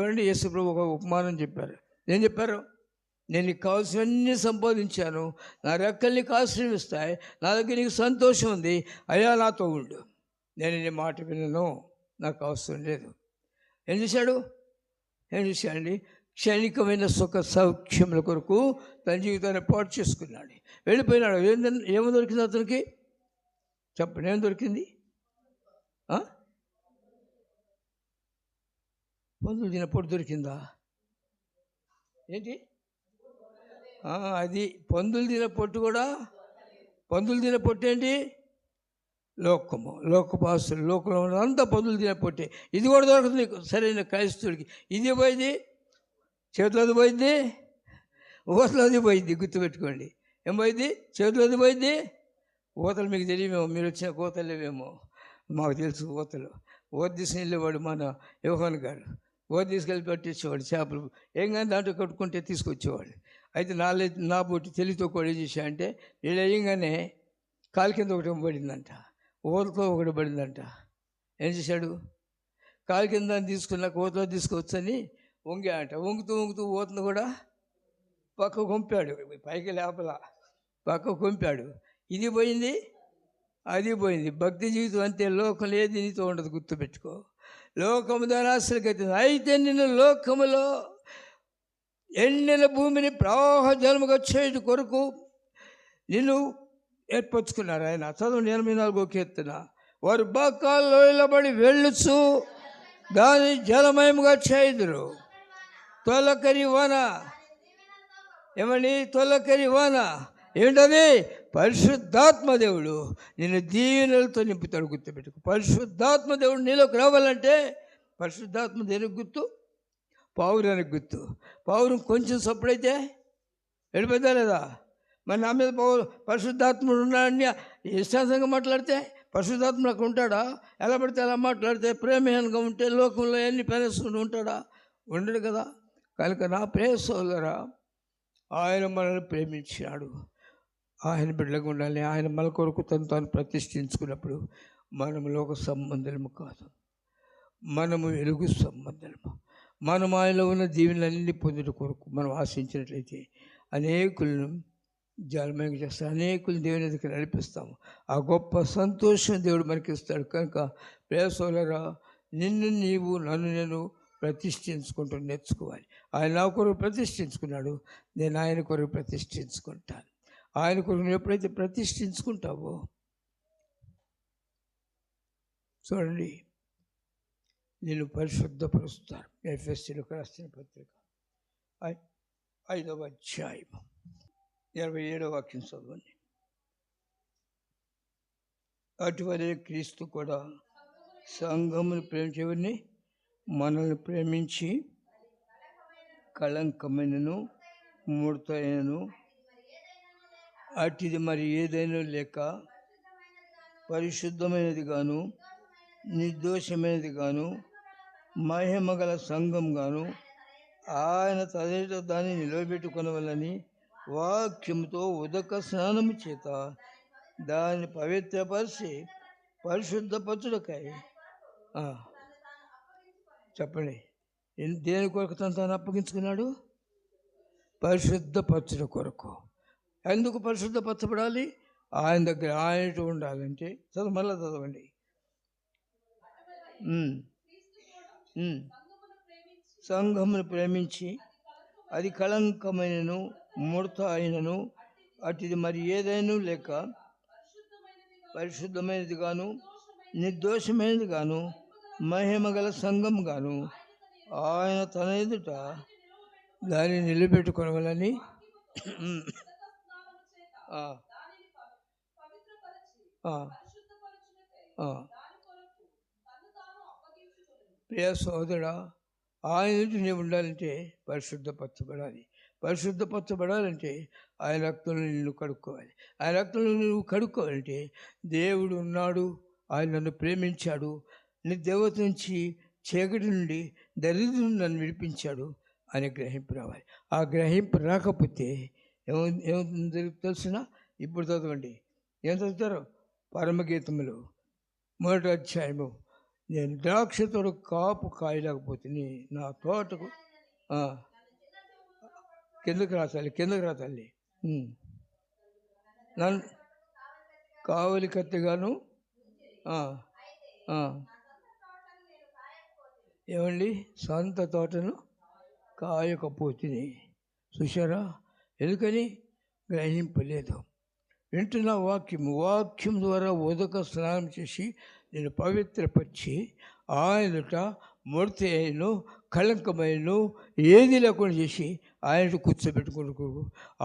చూడండి, యేసుప్రభు ఒక ఉపమానం చెప్పారు. ఏం చెప్పారు? నేను నీకు కావాల్సినవన్నీ సంపాదించాను, నా రెక్కలు నీకు ఆశ్రయిస్తాయి, నా దగ్గర నీకు సంతోషం ఉంది, అయ్యా నాతో ఉండు, నేను నీ మాట వినను, నాకు అవసరం లేదు. ఏం చేశాడండి? క్షణికమైన సుఖ సౌఖ్యముల కొరకు తన జీవితాన్ని పాటు చేసుకున్నాడు, వెళ్ళిపోయినాడు. ఏమో దొరికింది అతనికి? చెప్పండి, ఏం దొరికింది? పందులు తిన పొట్టు దొరికిందా? ఏంటి అది? పందులు తిన పొట్టు కూడా, పందులు తిన పొట్టు ఏంటి? లోకము, లోకపాసులు, లోకంలో అంతా పందులు తిన పొట్టే. ఇది కూడా దొరకదు నీకు సరైన క్రైస్తవుడికి. ఇది పోయింది, చేతిలోది పోయింది, ఊతలోది పోయింది. గుర్తుపెట్టుకోండి, ఏం పోయింది? చేతిలోది పోయింది. ఊతలు మీకు తెలియమేమో, మీరు వచ్చిన కోతలేవేమో, మాకు తెలుసు ఊతలు. ఊత తీసుకుని వెళ్ళేవాడు మన యోహాన్ గారు. ఊత తీసుకెళ్ళి పట్టించేవాడు చేపలు. ఏం కానీ దాంట్లో కట్టుకుంటే తీసుకొచ్చేవాడు. అయితే నా బొట్టి తెలివితో కూడా ఏం చేశాడంటే, వీళ్ళు వేయంగానే కాలు కింద ఒకటి పడిందంట, ఊతతో ఒకటి పడిందంట. ఏం చేశాడు? కాలు కింద తీసుకున్నాక ఊతలో తీసుకొచ్చని వంగాడంట. వంగుతూ ఊతను కూడా పక్కకు కొంపాడు, పైకి లేపల పక్కకు కొంపాడు. ఇది పోయింది, అది పోయింది. భక్తి జీవితం అంతే. లోకం ఏది నీతో ఉండదు, గుర్తుపెట్టుకో. లోకము దాని ఆశ్రయకైతుంది. అయితే నిన్ను లోకములో ఎండిన భూమిని ప్రవాహ జలముగా చేయడం కొరకు నిన్ను ఏర్పరచుకున్నారు ఆయన. చదువు 84వ కీర్తన. వారు బాకాల్లో నిలబడి వెళ్ళుచు దాని జలమయముగా చేయుదురు. తొలకరి వాన. ఏమని? తొలకరి వాన. ఏంటది? పరిశుద్ధాత్మ దేవుడు నిన్ను దీవెనలతో నింపుతాడు. గుర్తుపెట్టుకు. పరిశుద్ధాత్మ దేవుడు నీలోకి రావాలంటే, పరిశుద్ధాత్మ దేనికి గుర్తు? పావురానికి గుర్తు. పావురం కొంచెం సప్పుడైతే వెళ్ళిపోతా లేదా? మరి నా మీద పరిశుద్ధాత్ముడు ఉన్నాడని ఇష్టాంతంగా మాట్లాడితే పరిశుద్ధాత్ముడు అక్కడ ఉంటాడా? ఎలా పడితే ఎలా మాట్లాడితే, ప్రేమహీనంగా ఉంటే లోకంలో ఎన్ని పెనసుకుంటూ ఉంటాడా? ఉండడు కదా. కనుక నా ప్రియ సోదరా, ఆయన మనల్ని ప్రేమించాడు, ఆయన బిడ్డగా ఉండాలి. ఆయన మన కొరకు తాను ప్రతిష్ఠించుకున్నప్పుడు మనము లోక సంబంధము కాదు, మనము వెలుగు సంబంధము. మనం ఆయనలో ఉన్న దీవెనలన్నీ పొందుట కొరకు మనం ఆశించినట్లయితే అనేకులను జాలమయంగా చేస్తాం, అనేకులను దేవుని దగ్గర నడిపిస్తాము. ఆ గొప్ప సంతోషం దేవుడు మనకి ఇస్తాడు. కనుక ప్రియ సోదరా, నిన్ను నీవు, నన్ను నేను ప్రతిష్ఠించుకుంటూ నేర్చుకోవాలి. ఆయన నా కొరకు ప్రతిష్ఠించుకున్నాడు, నేను ఆయన కొరకు ప్రతిష్ఠించుకుంటాను. ఆయన కొరకు నువ్వు ఎప్పుడైతే ప్రతిష్ఠించుకుంటావో, చూడండి, నేను పరిశుద్ధపరుస్తాను. ఎఫెసీయులకు రాసిన పత్రిక 5వ అధ్యాయం 27వ వాక్యం చదవండి. అటువలే క్రీస్తు కూడా సంఘమును ప్రేమించేవారిని మనల్ని ప్రేమించి కళంకమైనను ముడతైనను అటిది మరి ఏదైనా లేక పరిశుద్ధమైనది గాను నిర్దోషమైనది గాను మహిమగల సంఘం గాను ఆయన తదేట దాన్ని నిలబెట్టుకొనవలని వాక్యముతో ఉదక స్నానము చేత దాన్ని పవిత్రపరిచి పరిశుద్ధపరచుటకై. చెప్పండి, దేని కొరకు తాను అప్పగించుకున్నాడు? పరిశుద్ధపరచుట కొరకు. ఎందుకు పరిశుద్ధపరచబడాలి? ఆయన దగ్గర ఆయనతో ఉండాలంటే. మళ్ళీ చదవండి. సంఘమును ప్రేమించి అది కళంకమైనను ముడత అయినను అటుది మరి ఏదైనా లేక పరిశుద్ధమైనది గాను నిర్దోషమైనది గాను మహిమగల సంఘం గాను ఆయన తన ఎదుట దాన్ని నిలబెట్టుకోవాలని ప్రియ సోదరుడా, ఆయన ఎదుట నీవు ఉండాలంటే పరిశుద్ధపరచబడాలి. పరిశుద్ధపరచబడాలంటే ఆయన రక్తంలో నిన్ను కడుక్కోవాలి. ఆయన రక్తంలో నువ్వు కడుక్కోవాలంటే దేవుడు ఉన్నాడు, ఆయన నన్ను ప్రేమించాడు, నీ దేవత నుంచి చీకటి నుండి దరిద్రం నన్ను విడిపించాడు అని గ్రహింపు రావాలి. ఆ గ్రహింపు రాకపోతే ఏమవుతుంది తెలుసిన? ఇప్పుడు చదవండి. ఏం చదువుతారు? పరమగీతములు 1వ అధ్యాయము నేను ద్రాక్ష తోట కాపు కాయలేకపోతే నా తోటకు కిందకి రా తల్లి నన్ను కావలి కత్తిగాను ఏమండి సొంత తోటను కాయకపోతుంది. చూశారా? ఎందుకని? గ్రహింపలేదు. వింటున్న వాక్యం ద్వారా ఉదక స్నానం చేసి నేను పవిత్రపరిచి ఆయనట ముడతను కళంకమైన ఏది లేకుండా చేసి ఆయన కూర్చోబెట్టుకుని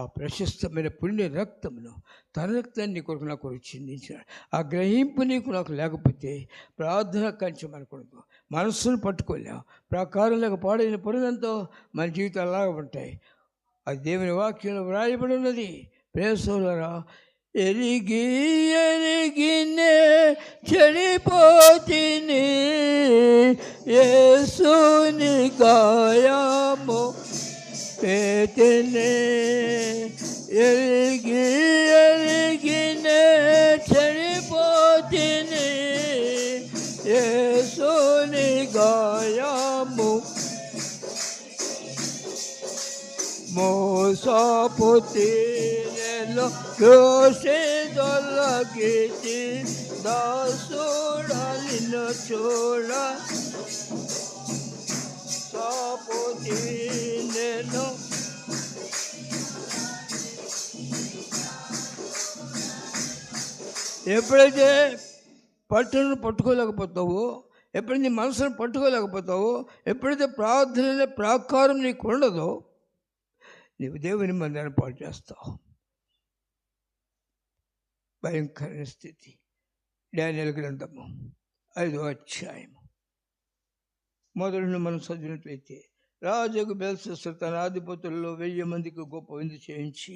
ఆ ప్రశస్తమైన పుణ్య రక్తమును తన రక్తాన్ని కొరకు నాకు చిందించాడు. ఆ గ్రహింపు నీకు నాకు లేకపోతే ప్రార్థన కంచెం అనుకూడదు, మనస్సును పట్టుకోలేం, ప్రకారం లేక పాడైన పనులంతో మన జీవితాలు అలాగా ఉంటాయి. అది దేవుని వాక్యంలో వ్రాయబడి ఉన్నది. ప్రేసోలరా, ఎరిగినే చెడిపోతిని యేసుని గాయము పేతిని, ఎరిగినే చెడిపోతిని యేసుని గాయము మోసపోతిలో దొలగితి దాసుడాలిన చూడ సాపోతి నేను ఎప్పుడైతే పట్టును పట్టుకోలేకపోతావో, ఎప్పుడైతే మనసును పట్టుకోలేకపోతావో, ఎప్పుడైతే ప్రార్థన ప్రాకారం నీకు ఉండదో నీవు దేవుని మందిరాన్ని పాటు చేస్తావు. భయంకరమైన స్థితి. డానియేలు గ్రంథము 5వ అధ్యాయము మొదలును మనం చదివినట్లయితే, రాజుకు బెల్షస్సరు తన అధిపతుల్లో 1000 మందికి గొప్ప విందు చేయించి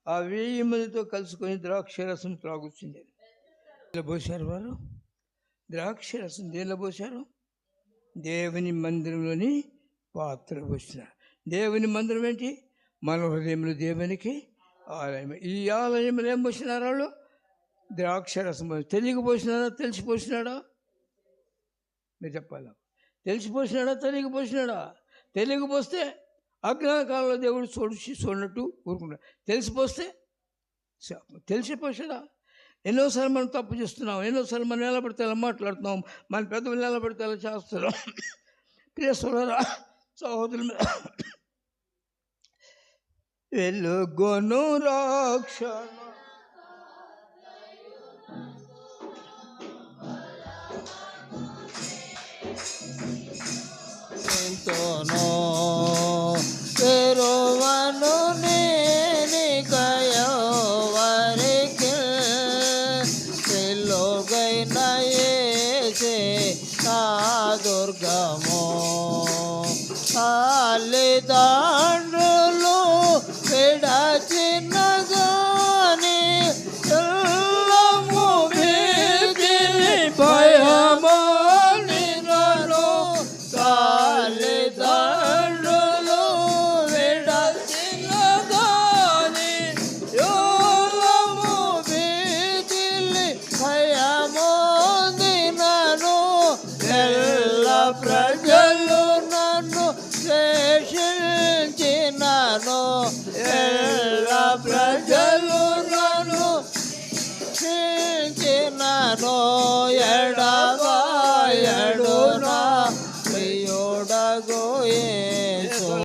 ఆ 1000 మందితో కలుసుకొని ద్రాక్షరసం త్రాగుచుండేది. పోశారు వారు ద్రాక్షరసం దేనిలో పోశారు? దేవుని మందిరంలోని పాత్ర పోసినారు. దేవుని మందిరం ఏంటి? మన హృదయంలో దేవునికి ఆలయం. ఈ ఆలయంలో ఏం పోసినారు వాళ్ళు? ద్రాక్షరసం. తెలియకపోసినాడా? తెలిసిపోసినాడా? మీరు చెప్పాలి. తెలిసిపోసినాడా? తెలియకపోసినాడా? తెలియకపోస్తే అజ్ఞానకాలంలో దేవుడు చూడనట్టు ఊరుకున్నాడు. తెలిసిపోస్తే తెలిసిపోసాడా? ఎన్నోసార్లు మనం తప్పు చేస్తున్నాం, ఎన్నోసార్లు మనం నిలబడితే ఎలా మాట్లాడుతున్నాం, మన పెద్దలు నిలబడితే ఎలా చేస్తున్నాం. ప్రియ సహోదరులు, వెలుగొను రక్షణ తెరువను నేనికయవరికి వెలుగైన యేసే నా దుర్గము. తల్లిదండ్రులు విడచిన గాని ఎల్లము భీతిని భయమని నన్ను తల్లిదండ్రులు విడచిన గాని ఎల్లము భీతిని భయమని నన్ను ఎల్ల ప్రజలు నన్ను ద్వేషించినను, ఎల్ల ప్రజలు నన్ను క్షించినను. ఎడబాయడు నా ప్రియుడగు